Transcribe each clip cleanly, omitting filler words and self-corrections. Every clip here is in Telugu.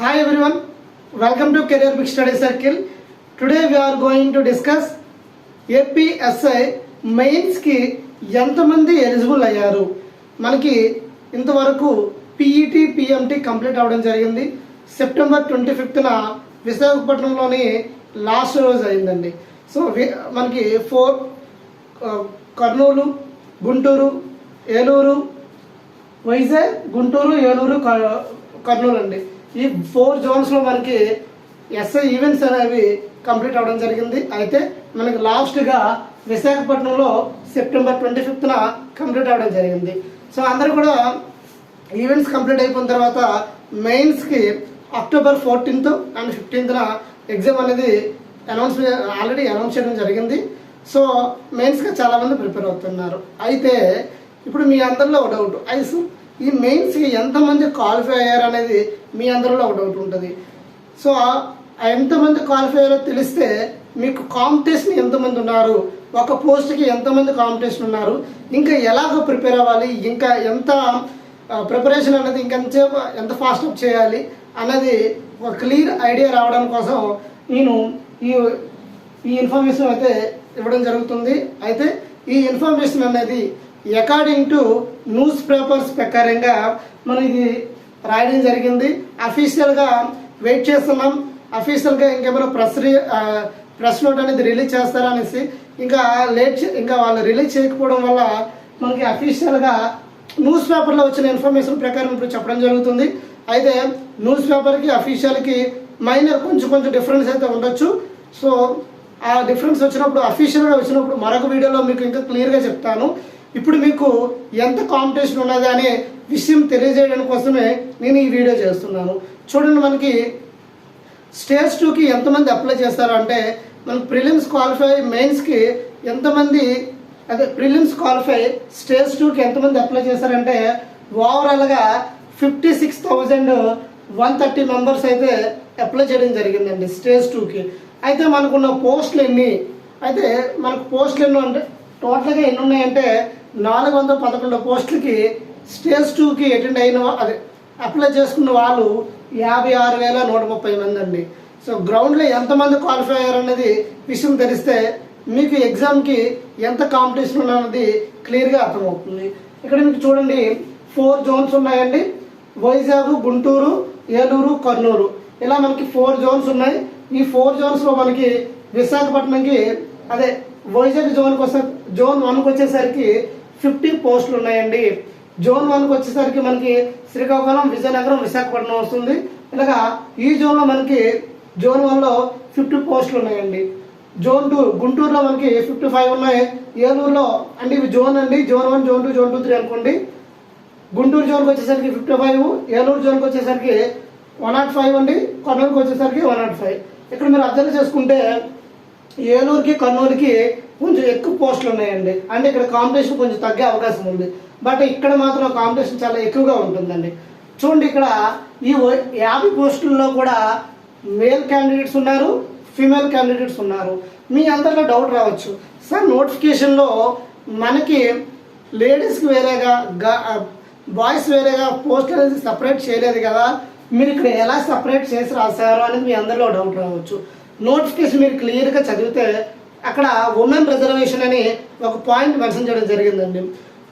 Hi everyone, welcome to Career Big Study Circle. Today we are going to discuss APSI mains కి ఎంతమంది ఎలిజిబుల్ అయ్యారు. మనకి ఇంతవరకు పీఈటీ పిఎంటీ కంప్లీట్ అవ్వడం జరిగింది. సెప్టెంబర్ 25న విశాఖపట్నంలోని లాస్ట్ రోజు అయిందండి. సో మనకి 4 కర్నూలు, గుంటూరు, ఏలూరు, వైజాగ్, గుంటూరు, ఏలూరు, కర్నూలు అండి. ఈ 4 జోన్స్లో మనకి ఎస్ఐ ఈవెంట్స్ అనేవి కంప్లీట్ అవ్వడం జరిగింది. అయితే మనకి లాస్ట్గా విశాఖపట్నంలో సెప్టెంబర్ 25న కంప్లీట్ అవ్వడం జరిగింది. సో అందరూ కూడా ఈవెంట్స్ కంప్లీట్ అయిపోయిన తర్వాత మెయిన్స్కి October 14th and 15th exam అనేది ఆల్రెడీ అనౌన్స్ చేయడం జరిగింది. సో మెయిన్స్గా చాలామంది ప్రిపేర్ అవుతున్నారు. అయితే ఇప్పుడు మీ అందరిలో ఒక డౌట్, అయితే ఈ మెయిన్స్కి ఎంతమంది క్వాలిఫై అయ్యారు అనేది మీ అందరిలో ఒక డౌట్ ఉంటుంది. సో ఎంతమంది క్వాలిఫై అయ్యారో తెలిస్తే మీకు కాంపిటీషన్ ఎంతమంది ఉన్నారు, ఒక పోస్ట్కి ఎంతమంది కాంపిటీషన్ ఉన్నారు, ఇంకా ఎలాగో ప్రిపేర్ అవ్వాలి, ఇంకా ఎంత ప్రిపరేషన్ అనేది ఇంకెంతసేపు ఎంత ఫాస్ట్ అప్ చేయాలి అనేది ఒక క్లియర్ ఐడియా రావడం కోసం నేను ఈ ఇన్ఫర్మేషన్ అయితే ఇవ్వడం జరుగుతుంది. అయితే ఈ ఇన్ఫర్మేషన్ అనేది అకార్డింగ్ టు న్యూస్ పేపర్స్ ప్రకారంగా మనం ఇది రాయడం జరిగింది. అఫీషియల్గా వెయిట్ చేస్తున్నాం. అఫీషియల్గా ఇంకేమైనా ప్రెస్ నోట్ అనేది రిలీజ్ చేస్తారా అనేసి ఇంకా వాళ్ళు రిలీజ్ చేయకపోవడం వల్ల మనకి అఫీషియల్గా న్యూస్ పేపర్లో వచ్చిన ఇన్ఫర్మేషన్ ప్రకారం ఇప్పుడు చెప్పడం జరుగుతుంది. అయితే న్యూస్ పేపర్కి అఫీషియల్కి మైనర్ కొంచెం డిఫరెన్స్ అయితే ఉండొచ్చు. సో ఆ డిఫరెన్స్ వచ్చినప్పుడు అఫీషియల్గా వచ్చినప్పుడు మరొక వీడియోలో మీకు ఇంకా క్లియర్గా చెప్తాను. ఇప్పుడు మీకు ఎంత కాంపిటీషన్ ఉన్నది అనే విషయం తెలియజేయడం కోసమే నేను ఈ వీడియో చేస్తున్నాను. చూడండి, మనకి స్టేజ్ 2కి ఎంతమంది అప్లై చేస్తారు అంటే మనకి ప్రిలిమ్స్ క్వాలిఫై మెయిన్స్కి ఎంతమంది, అదే ప్రిలిమ్స్ క్వాలిఫై స్టేజ్ 2కి ఎంతమంది అప్లై చేశారంటే ఓవరాల్గా 56,130 మెంబర్స్ అయితే అప్లై చేయడం జరిగిందండి స్టేజ్ 2కి. అయితే మనకున్న పోస్టులు ఎన్ని, అయితే మనకు పోస్టులు ఎన్ని అంటే టోటల్గా ఎన్ని ఉన్నాయంటే 411 పోస్టులకి స్టేజ్ 2కి అటెండ్ అయిన అదే అప్లై చేసుకున్న వాళ్ళు 56,130 మంది అండి. సో గ్రౌండ్లో ఎంతమంది క్వాలిఫై అయ్యారనేది విషయం తెలిస్తే మీకు ఎగ్జామ్కి ఎంత కాంపిటీషన్ ఉన్నది క్లియర్గా అర్థమవుతుంది. ఇక్కడ మీకు చూడండి 4 జోన్స్ ఉన్నాయండి. వైజాగ్, గుంటూరు, ఏలూరు, కర్నూలు, ఇలా మనకి 4 జోన్స్ ఉన్నాయి. ఈ 4 జోన్స్లో మనకి విశాఖపట్నంకి అదే వైజాగ్ జోన్ 1కి వచ్చేసరికి 50 పోస్టులు ఉన్నాయండి. జోన్ 1కి వచ్చేసరికి మనకి శ్రీకాకుళం, విజయనగరం, విశాఖపట్నం వస్తుంది. ఇలాగా ఈ జోన్లో మనకి జోన్ 1లో 50 పోస్టులు ఉన్నాయండి. జోన్ 2 గుంటూరులో మనకి 55 ఉన్నాయి. ఏలూరులో అంటే ఇవి జోన్ అండి, జోన్ 1, జోన్ 2, జోన్ 2, 3 అనుకోండి. గుంటూరు జోన్కి వచ్చేసరికి 55, ఏలూరు జోన్కి వచ్చేసరికి 105 అండి, కర్నూలుకి వచ్చేసరికి 105. ఇక్కడ మీరు అబ్జర్వ్ చేసుకుంటే ఏలూరుకి, కర్నూలుకి కొంచెం ఎక్కువ పోస్టులు ఉన్నాయండి. అంటే ఇక్కడ కాంపిటీషన్ కొంచెం తగ్గే అవకాశం ఉంది. బట్ ఇక్కడ మాత్రం కాంపిటీషన్ చాలా ఎక్కువగా ఉంటుందండి. చూడండి, ఇక్కడ ఈ 50 పోస్టుల్లో కూడా మేల్ క్యాండిడేట్స్ ఉన్నారు, ఫీమేల్ క్యాండిడేట్స్ ఉన్నారు. మీ అందరిలో డౌట్ రావచ్చు, సార్ నోటిఫికేషన్లో మనకి లేడీస్కి వేరేగా బాయ్స్ వేరేగా పోస్ట్ అనేది సపరేట్ చేయలేదు కదా, మీరు ఇక్కడ ఎలా సపరేట్ చేసి రాశారు అనేది మీ అందరిలో డౌట్ రావచ్చు. నోటిఫికేషన్ మీరు క్లియర్గా చదివితే అక్కడ ఉమెన్ రిజర్వేషన్ అని ఒక పాయింట్ మెన్షన్ చేయడం జరిగిందండి.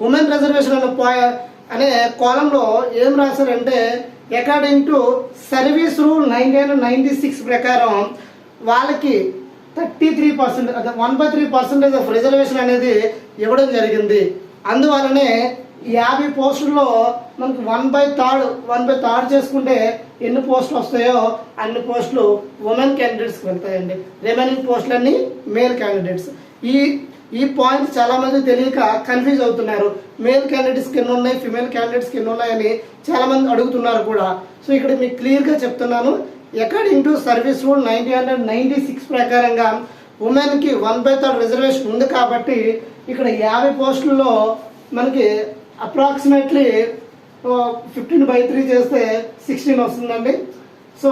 ఉమెన్ రిజర్వేషన్ అనే కాలంలో ఏం రాశారంటే అకార్డింగ్ టు సర్వీస్ రూల్ 1996 ప్రకారం వాళ్ళకి 33% అదే 1/3% ఆఫ్ రిజర్వేషన్ అనేది ఇవ్వడం జరిగింది. అందువల్లనే 50 పోస్టుల్లో మనకి 1/3 చేసుకుంటే ఎన్ని పోస్టులు వస్తాయో అన్ని పోస్టులు ఉమెన్ క్యాండిడేట్స్కి వెళ్తాయండి. రిమైనింగ్ పోస్టులన్నీ మేల్ క్యాండిడేట్స్. ఈ పాయింట్ చాలామంది తెలియక కన్ఫ్యూజ్ అవుతున్నారు. మేల్ క్యాండిడేట్స్కి ఎన్ని ఉన్నాయి, ఫిమేల్ క్యాండిడేట్స్కి ఎన్ని ఉన్నాయని చాలామంది అడుగుతున్నారు కూడా. సో ఇక్కడ మీకు క్లియర్గా చెప్తున్నాను, అకార్డింగ్ టు సర్వీస్ రూల్ 1996 ప్రకారంగా ఉమెన్కి 1/3 రిజర్వేషన్ ఉంది. కాబట్టి ఇక్కడ 50 పోస్టుల్లో మనకి అప్రాక్సిమేట్లీ 15/3 చేస్తే 16 వస్తుందండి. సో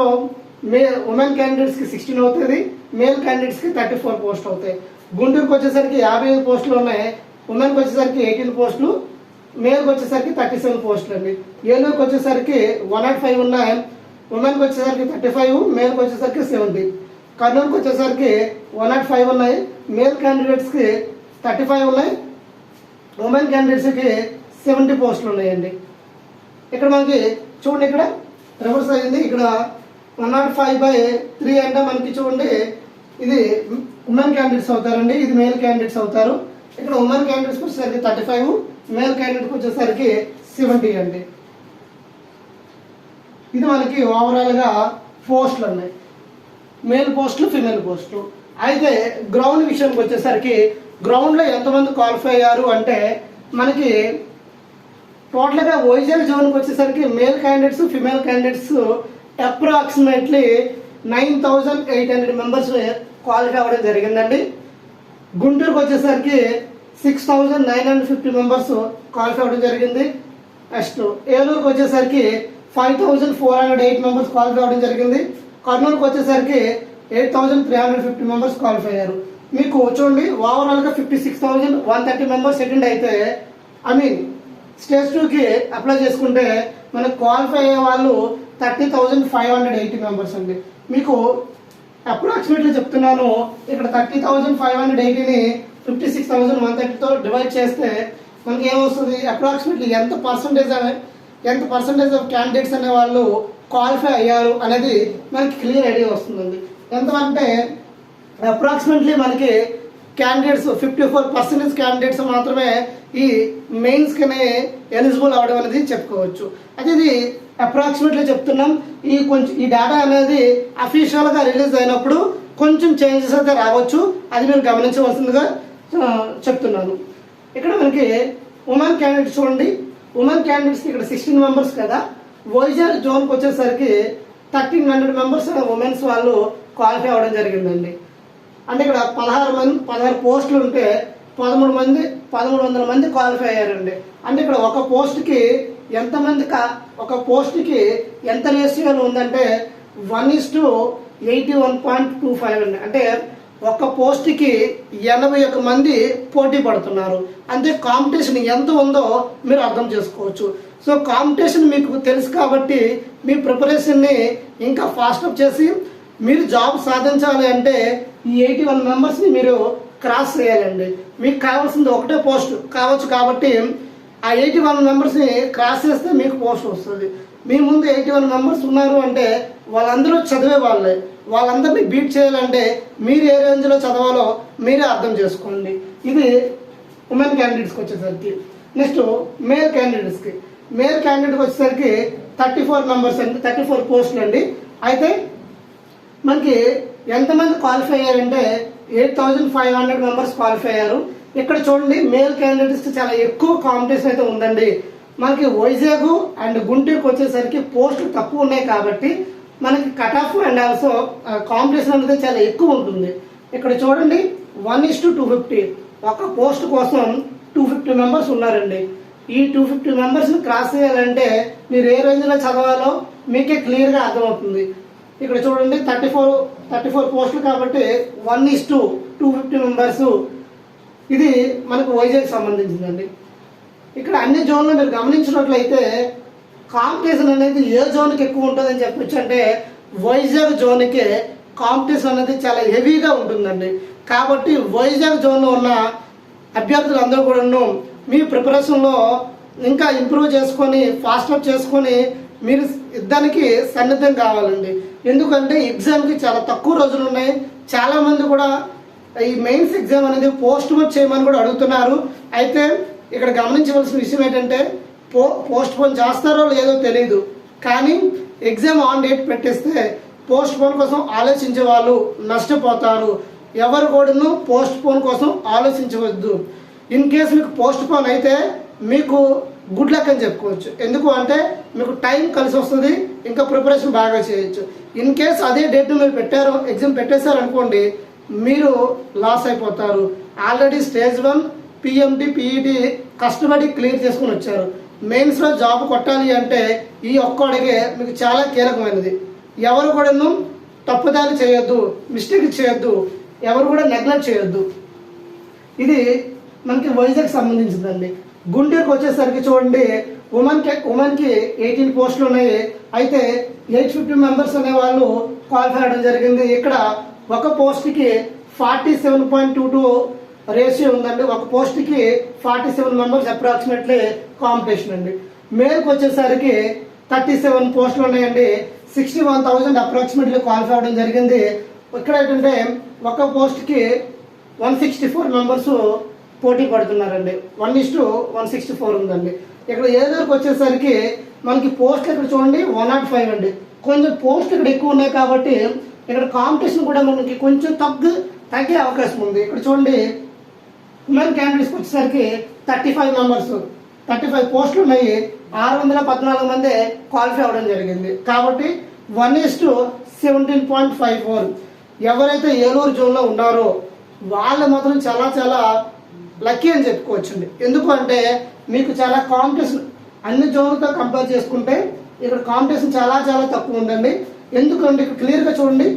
ఉమెన్ క్యాండిడేట్స్కి 16 అవుతుంది, మేల్ క్యాండిడేట్స్కి 34 పోస్టులు అవుతాయి. గుంటూరుకి వచ్చేసరికి 55 పోస్టులు ఉన్నాయి, ఉమెన్కి వచ్చేసరికి 18 పోస్టులు, మేల్కి వచ్చేసరికి 37 పోస్టులు అండి. ఏలూరుకి వచ్చేసరికి 105 ఉన్నాయి, ఉమెన్కి వచ్చేసరికి 35, మేల్కి వచ్చేసరికి 70. కర్నూలుకి వచ్చేసరికి 105 ఉన్నాయి, మేల్ క్యాండిడేట్స్కి 35 ఉన్నాయి, ఉమెన్ క్యాండిడేట్స్కి 70 పోస్టులు ఉన్నాయండి. ఇక్కడ మనకి చూడండి, ఇక్కడ రివర్స్ అయింది. ఇక్కడ 105/3 అంటే మనకి చూడండి ఇది ఉమెన్ క్యాండిడేట్స్ అవుతారండి, ఇది మేల్ క్యాండిడేట్స్ అవుతారు. ఇక్కడ ఉమెన్ క్యాండిడేట్స్కి వచ్చేసరికి 35, మేల్ క్యాండిడేట్కి వచ్చేసరికి 70 అండి. ఇది మనకి ఓవరాల్గా పోస్టులు ఉన్నాయి, మేల్ పోస్టులు, ఫిమేల్ పోస్టులు. అయితే గ్రౌండ్ విషయానికి వచ్చేసరికి గ్రౌండ్లో ఎంతమంది క్వాలిఫై అయ్యారు అంటే మనకి టోటల్గా వైజాగ్ జోన్కి వచ్చేసరికి male candidates, female candidates approximately 9,800 members qualify అవ్వడం జరిగిందండి. గుంటూరుకు వచ్చేసరికి 6,950 మెంబర్స్ క్వాలిఫై అవ్వడం జరిగింది. నెక్స్ట్ ఏలూరుకు వచ్చేసరికి 5,408 మెంబర్స్ క్వాలిఫై అవ్వడం జరిగింది. కర్నూలుకు వచ్చేసరికి 8,350 మెంబర్స్ క్వాలిఫై అయ్యారు. మీకు చూడండి ఓవరాల్గా 56,130 మెంబర్స్ అటెండ్ అయితే స్టేజ్ 2కి అప్లై చేసుకుంటే మనకు క్వాలిఫై అయ్యే వాళ్ళు 30,580 మెంబర్స్ అండి. మీకు అప్రాక్సిమేట్లీ చెప్తున్నాను, ఇక్కడ 30,580ని 56,130తో డివైడ్ చేస్తే మనకి ఏమొస్తుంది, అప్రాక్సిమేట్లీ ఎంత పర్సంటేజ్ ఆఫ్ క్యాండిడేట్స్ అనే వాళ్ళు క్వాలిఫై అయ్యారు అనేది మనకి క్లియర్ ఐడియా వస్తుందండి. ఎంత అంటే అప్రాక్సిమేట్లీ మనకి క్యాండిడేట్స్ 54% క్యాండిడేట్స్ మాత్రమే ఈ మెయిన్స్కి ఎలిజిబుల్ అవ్వడం అనేది చెప్పుకోవచ్చు. అయితే ఇది అప్రాక్సిమేట్లీ చెప్తున్నాం. ఈ డేటా అనేది అఫీషియల్గా రిలీజ్ అయినప్పుడు కొంచెం చేంజెస్ అయితే రావచ్చు, అది మీరు గమనించవలసిందిగా చెప్తున్నాను. ఇక్కడ మనకి ఉమెన్ క్యాండిడేట్స్ చూడండి, ఉమెన్ క్యాండిడేట్స్ ఇక్కడ 16 మెంబర్స్ కదా. వైజాగ్ జోన్కి వచ్చేసరికి 1,300 మెంబర్స్ ఉమెన్స్ వాళ్ళు క్వాలిఫై అవ్వడం జరిగిందండి. అంటే ఇక్కడ 16 పోస్టులు ఉంటే 1,300 మంది క్వాలిఫై అయ్యారండి. అంటే ఇక్కడ ఒక పోస్ట్కి ఎంత రేషియోలో ఉందంటే 1:81.25 అండి. అంటే ఒక పోస్ట్కి 81 మంది పోటీ పడుతున్నారు. అంటే కాంపిటీషన్ ఎంత ఉందో మీరు అర్థం చేసుకోవచ్చు. సో కాంపిటీషన్ మీకు తెలుసు కాబట్టి మీ ప్రిపరేషన్ని ఇంకా ఫాస్టప్ చేసి మీరు జాబ్ సాధించాలి అంటే ఈ 81 మెంబర్స్ని మీరు క్రాస్ చేయాలండి. మీకు కావాల్సింది ఒకటే పోస్ట్ కావచ్చు కాబట్టి ఆ 81 మెంబర్స్ని క్రాస్ చేస్తే మీకు పోస్ట్ వస్తుంది. మీ ముందు 81 మెంబర్స్ ఉన్నారు అంటే వాళ్ళందరూ చదివే వాళ్ళే. వాళ్ళందరినీ బీట్ చేయాలంటే మీరు ఏ రేంజ్లో చదవాలో మీరే అర్థం చేసుకోండి. ఇది ఉమెన్ క్యాండిడేట్స్కి వచ్చేసరికి. నెక్స్ట్ మేల్ క్యాండిడేట్కి వచ్చేసరికి 34 మెంబర్స్ అండి, 34 పోస్టులు అండి. అయితే మనకి ఎంతమంది క్వాలిఫై అయ్యారంటే 8,500 మెంబర్స్ క్వాలిఫై అయ్యారు. ఇక్కడ చూడండి మేల్ క్యాండిడేట్స్ చాలా ఎక్కువ కాంపిటీషన్ అయితే ఉందండి. మనకి వైజాగ్ అండ్ గుంటూరుకి వచ్చేసరికి పోస్టులు తక్కువ ఉన్నాయి కాబట్టి మనకి cut off and also competition అనేది చాలా ఎక్కువ ఉంటుంది. ఇక్కడ చూడండి 1:250 ఒక పోస్ట్ కోసం 250 మెంబర్స్ ఉన్నారండి. ఈ 250 మెంబర్స్ని క్రాస్ చేయాలంటే మీరు ఏ రేంజ్లో చదవాలో మీకే క్లియర్గా అర్థమవుతుంది. ఇక్కడ చూడండి 34 పోస్టులు కాబట్టి 1:250 మెంబర్స్. ఇది మనకు వైజాగ్ సంబంధించిందండి. ఇక్కడ అన్ని జోన్లు మీరు గమనించినట్లయితే కాంపిటీషన్ అనేది ఏ జోన్కి ఎక్కువ ఉంటుందని చెప్పొచ్చు అంటే వైజాగ్ జోన్కే కాంపిటీషన్ అనేది చాలా హెవీగా ఉంటుందండి. కాబట్టి వైజాగ్ జోన్లో ఉన్న అభ్యర్థులందరూ కూడా మీ ప్రిపరేషన్లో ఇంకా ఇంప్రూవ్ చేసుకొని ఫాస్టప్ చేసుకొని మీరు యుద్ధానికి సన్నద్ధం కావాలండి. ఎందుకంటే ఎగ్జామ్కి చాలా తక్కువ రోజులు ఉన్నాయి. చాలామంది కూడా ఈ మెయిన్స్ ఎగ్జామ్ అనేది పోస్ట్ పోన్ చేయమని కూడా అడుగుతున్నారు. అయితే ఇక్కడ గమనించవలసిన విషయం ఏంటంటే పోస్ట్ పోన్ చేస్తారో లేదో తెలియదు, కానీ ఎగ్జామ్ ఆన్ డేట్ పెట్టేస్తే పోస్ట్ పోన్ కోసం ఆలోచించే వాళ్ళు నష్టపోతారు. ఎవరు కూడాను పోస్ట్ పోన్ కోసం ఆలోచించవద్దు. ఇన్ కేసు మీకు పోస్ట్ పోన్ అయితే మీకు గుడ్ లక్ అని చెప్పుకోవచ్చు. ఎందుకు అంటే మీకు టైం కలిసి వస్తుంది, ఇంకా ప్రిపరేషన్ బాగా చేయొచ్చు. ఇన్ కేస్ అదే డేట్ మీరు ఎగ్జామ్ పెట్టేశారు అనుకోండి, మీరు లాస్ అయిపోతారు. ఆల్రెడీ స్టేజ్ 1 PMT PET కష్టపడి క్లియర్ చేసుకుని వచ్చారు. మెయిన్స్లో జాబ్ కొట్టాలి అంటే ఈ ఒక్క అడిగే మీకు చాలా కీలకమైనది. ఎవరు కూడాను తప్పుదారి చేయొద్దు, మిస్టేక్ చేయొద్దు, ఎవరు కూడా నెగ్లెక్ట్ చేయొద్దు. ఇది మనకి వైజాగ్ సంబంధించిందండి. గుంటూరుకి వచ్చేసరికి చూడండి ఉమెన్కి 18 పోస్టులు ఉన్నాయి. అయితే 850 మెంబర్స్ అనే వాళ్ళు క్వాలిఫై అవడం జరిగింది. ఇక్కడ ఒక పోస్ట్కి 47.22 రేషియో ఉందండి. ఒక పోస్ట్కి 47 మెంబర్స్ అప్రాక్సిమేట్లీ కాంపిటీషన్ అండి. మేల్కి వచ్చేసరికి 37 పోస్టులు ఉన్నాయండి. 61,000 అప్రాక్సిమేట్లీ క్వాలిఫై అవడం జరిగింది. ఇక్కడ ఏంటంటే ఒక పోస్ట్కి 164 మెంబర్స్ పోటీ పడుతున్నారండి. 1:164 ఉందండి. ఇక్కడ ఏదోకి వచ్చేసరికి మనకి పోస్టులు ఇక్కడ చూడండి 105 అండి. కొంచెం పోస్టులు ఇక్కడ ఎక్కువ ఉన్నాయి కాబట్టి ఇక్కడ కాంపిటీషన్ కూడా మనకి కొంచెం తగ్గే అవకాశం ఉంది. ఇక్కడ చూడండి ఉమెన్ క్యాండిడేట్స్కి వచ్చేసరికి 35 మెంబర్స్ 35 పోస్టులు ఉన్నాయి. 614 మంది క్వాలిఫై అవ్వడం జరిగింది. కాబట్టి 1:17.54. ఎవరైతే ఏలూరు జోన్లో ఉన్నారో వాళ్ళు మాత్రం చాలా చాలా లక్కీ అని చెప్పుకోవచ్చండి. ఎందుకు అంటే మీకు చాలా కాంపిటీషన్ అన్ని జోన్లతో కంపేర్ చేసుకుంటే ఇక్కడ కాంపిటీషన్ చాలా చాలా తక్కువ ఉందండి. ఎందుకంటే ఇక్కడ క్లియర్గా చూడండి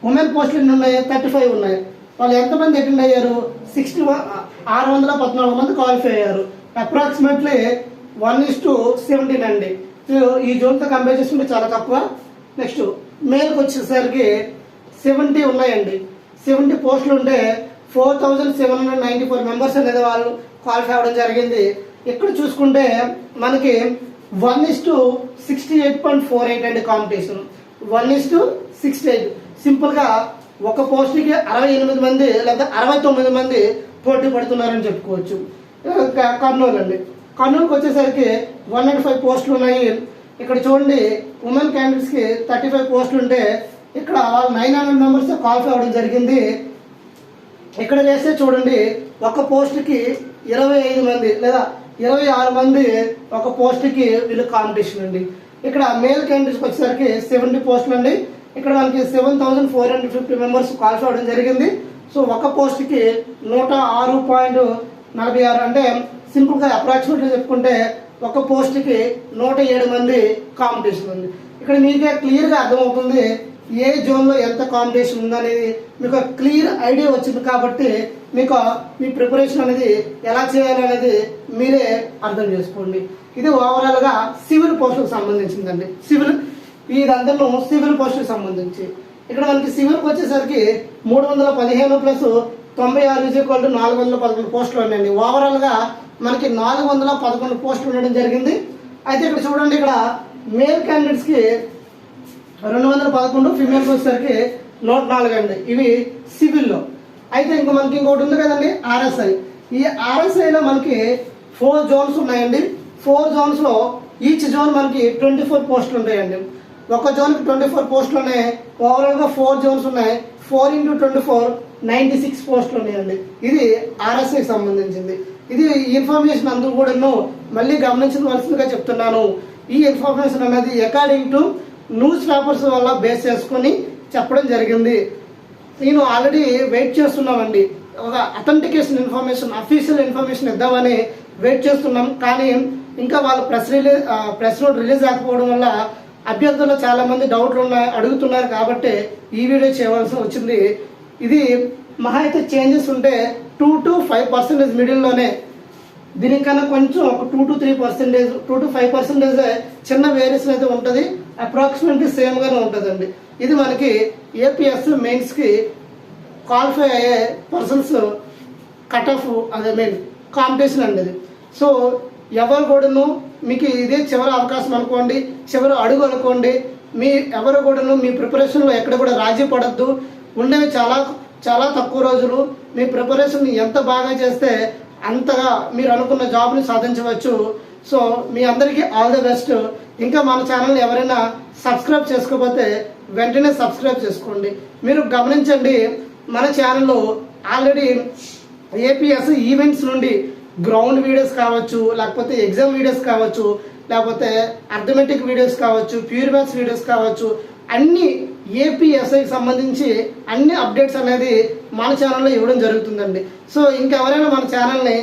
ఉమెన్ పోస్టులు ఎన్ని ఉన్నాయి, 35 ఉన్నాయి. వాళ్ళు ఎంతమంది అటెండ్ అయ్యారు, 614 మంది క్వాలిఫై అయ్యారు. అప్రాక్సిమేట్లీ 1:17 అండి. ఈ జోన్తో కంపేర్ చేసుకుంటే చాలా తక్కువ. నెక్స్ట్ మేల్కి వచ్చేసరికి 70 ఉన్నాయండి. 70 పోస్టులు ఉంటే 4,794 మెంబర్స్ అనేది వాళ్ళు క్వాలిఫై అవ్వడం జరిగింది. ఇక్కడ చూసుకుంటే మనకి 1:68.48 అండి కాంపిటీషన్. 1:68. సింపుల్గా ఒక పోస్ట్కి 68 మంది లేదా 69 మంది పోటీ పడుతున్నారని చెప్పుకోవచ్చు. కర్నూలు అండి. కర్నూలుకి వచ్చేసరికి 105 పోస్టులు ఉన్నాయి. ఇక్కడ చూడండి ఉమెన్ క్యాండిడేట్స్కి 35 పోస్టులు ఉంటే ఇక్కడ వాళ్ళు 900 మెంబర్స్ క్వాలిఫై అవ్వడం జరిగింది. ఇక్కడ చేస్తే చూడండి ఒక పోస్ట్కి 25 మంది లేదా 26 మంది ఒక పోస్ట్కి వీళ్ళు కాంపిటీషన్ అండి. ఇక్కడ మేల్ క్యాండిడేట్స్కి వచ్చేసరికి 70 పోస్టులు అండి. ఇక్కడ మనకి 7,450 మెంబర్స్ క్వాలిఫై అవ్వడం జరిగింది. సో ఒక పోస్ట్కి 106.46 అంటే సింపుల్గా అప్రాక్సిమేట్గా చెప్పుకుంటే ఒక పోస్ట్కి 107 మంది కాంపిటీషన్ ఉంది. ఇక్కడ మీకే క్లియర్గా అర్థమవుతుంది ఏ జోన్లో ఎంత కాంపిటీషన్ ఉందనేది మీకు క్లియర్ ఐడియా వచ్చింది. కాబట్టి మీకు మీ ప్రిపరేషన్ అనేది ఎలా చేయాలనేది మీరే అర్థం చేసుకోండి. ఇది ఓవరాల్గా సివిల్ పోస్టులకు సంబంధించిందండి. ఇదంతా సివిల్ పోస్టులకు సంబంధించి ఇక్కడ మనకి సివిల్కి వచ్చేసరికి 315 ప్లస్ 96 411 పోస్టులు ఉన్నాయండి. ఓవరాల్గా మనకి 411 పోస్టులు ఉండడం జరిగింది. అయితే ఇక్కడ చూడండి ఇక్కడ మేల్ క్యాండిడేట్స్కి 211, ఫిమేల్కి వచ్చేసరికి 104 అండి. ఇవి సివిల్లో. అయితే ఇంకా మనకి ఇంకోటి ఉంది కదండి ఆర్ఎస్ఐ. ఈ ఆర్ఎస్ఐలో మనకి 4 జోన్స్ ఉన్నాయండి. 4 జోన్స్లో ఈచ్ జోన్ మనకి 24 పోస్టులు ఉంటాయండి. ఒక జోన్కి 24 పోస్టులు ఉన్నాయి. ఓవరాల్గా 4 జోన్స్ ఉన్నాయి. 4x24 96 పోస్టులు ఉన్నాయండి. ఇది ఆర్ఎస్ఐకి సంబంధించింది. ఇది ఇన్ఫర్మేషన్ అందరూ కూడా మళ్ళీ గమనించవలసిందిగా చెప్తున్నాను. ఈ ఇన్ఫర్మేషన్ అనేది అకార్డింగ్ టు న్యూస్ పేపర్స్ వల్ల బేస్ చేసుకొని చెప్పడం జరిగింది. నేను ఆల్రెడీ వెయిట్ చేస్తున్నామండి. ఒక అథెంటికేషన్ ఇన్ఫర్మేషన్ అఫీషియల్ ఇన్ఫర్మేషన్ ఇద్దామని వెయిట్ చేస్తున్నాం. కానీ ఇంకా వాళ్ళు ప్రెస్ నోట్ రిలీజ్ కాకపోవడం వల్ల అభ్యర్థులు చాలా మంది డౌట్లు అడుగుతున్నారు. కాబట్టి ఈ వీడియో చేయవలసి వచ్చింది. ఇది మహా అయితే చేంజెస్ ఉంటే 2 to 5% మిడిల్లోనే, దీనికన్నా కొంచెం ఒక 2 to 3%, 2 to 5% చిన్న వేరియేషన్ అయితే ఉంటుంది. అప్రాక్సిమేట్లీ సేమ్గానే ఉంటుందండి. ఇది మనకి ఏపీఎస్ మెయిన్స్కి క్వాలిఫై అయ్యే పర్సన్స్ కట్ ఆఫ్ అదే మెయిన్ కాంపిటీషన్ అండి ఇది. సో ఎవరు కూడాను మీకు ఇదే చివరి అవకాశం అనుకోండి, చివరి అడుగు అనుకోండి. ఎవరు కూడాను మీ ప్రిపరేషన్లో ఎక్కడ కూడా రాజీ పడద్దు. ఉండేవి చాలా చాలా తక్కువ రోజులు. మీ ప్రిపరేషన్ ఎంత బాగా చేస్తే అంతగా మీరు అనుకున్న జాబ్ని సాధించవచ్చు. సో మీ అందరికీ ఆల్ ది బెస్ట్. ఇంకా మన ఛానల్ని ఎవరైనా సబ్స్క్రైబ్ చేసుకోకపోతే వెంటనే సబ్స్క్రైబ్ చేసుకోండి. మీరు గమనించండి మన ఛానల్లో ఆల్రెడీ ఏపీఎస్ ఈవెంట్స్ నుండి గ్రౌండ్ వీడియోస్ కావచ్చు, లేకపోతే ఎగ్జామ్ వీడియోస్ కావచ్చు, లేకపోతే అర్థమెటిక్ వీడియోస్ కావచ్చు, ప్యూర్ మ్యాథ్స్ వీడియోస్ కావచ్చు, అన్ని ఏపీఎస్ఐకి సంబంధించి అన్ని అప్డేట్స్ అనేది మన ఛానల్లో ఇవ్వడం జరుగుతుందండి. సో ఇంకెవరైనా మన ఛానల్ని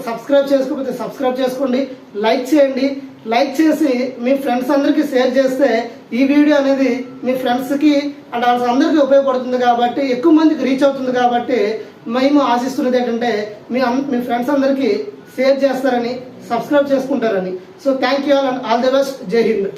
సబ్స్క్రైబ్ చేసుకోకపోతే సబ్స్క్రైబ్ చేసుకోండి, లైక్ చేయండి. లైక్ చేసి మీ ఫ్రెండ్స్ అందరికీ షేర్ చేస్తే ఈ వీడియో అనేది మీ ఫ్రెండ్స్కి అండ్ వాళ్ళ అందరికీ ఉపయోగపడుతుంది. కాబట్టి ఎక్కువ మందికి రీచ్ అవుతుంది. కాబట్టి మేము ఆశిస్తున్నది ఏంటంటే మీ ఫ్రెండ్స్ అందరికీ షేర్ చేస్తారని, సబ్స్క్రైబ్ చేసుకుంటారని. So thank you all and all the best. జై హింద్.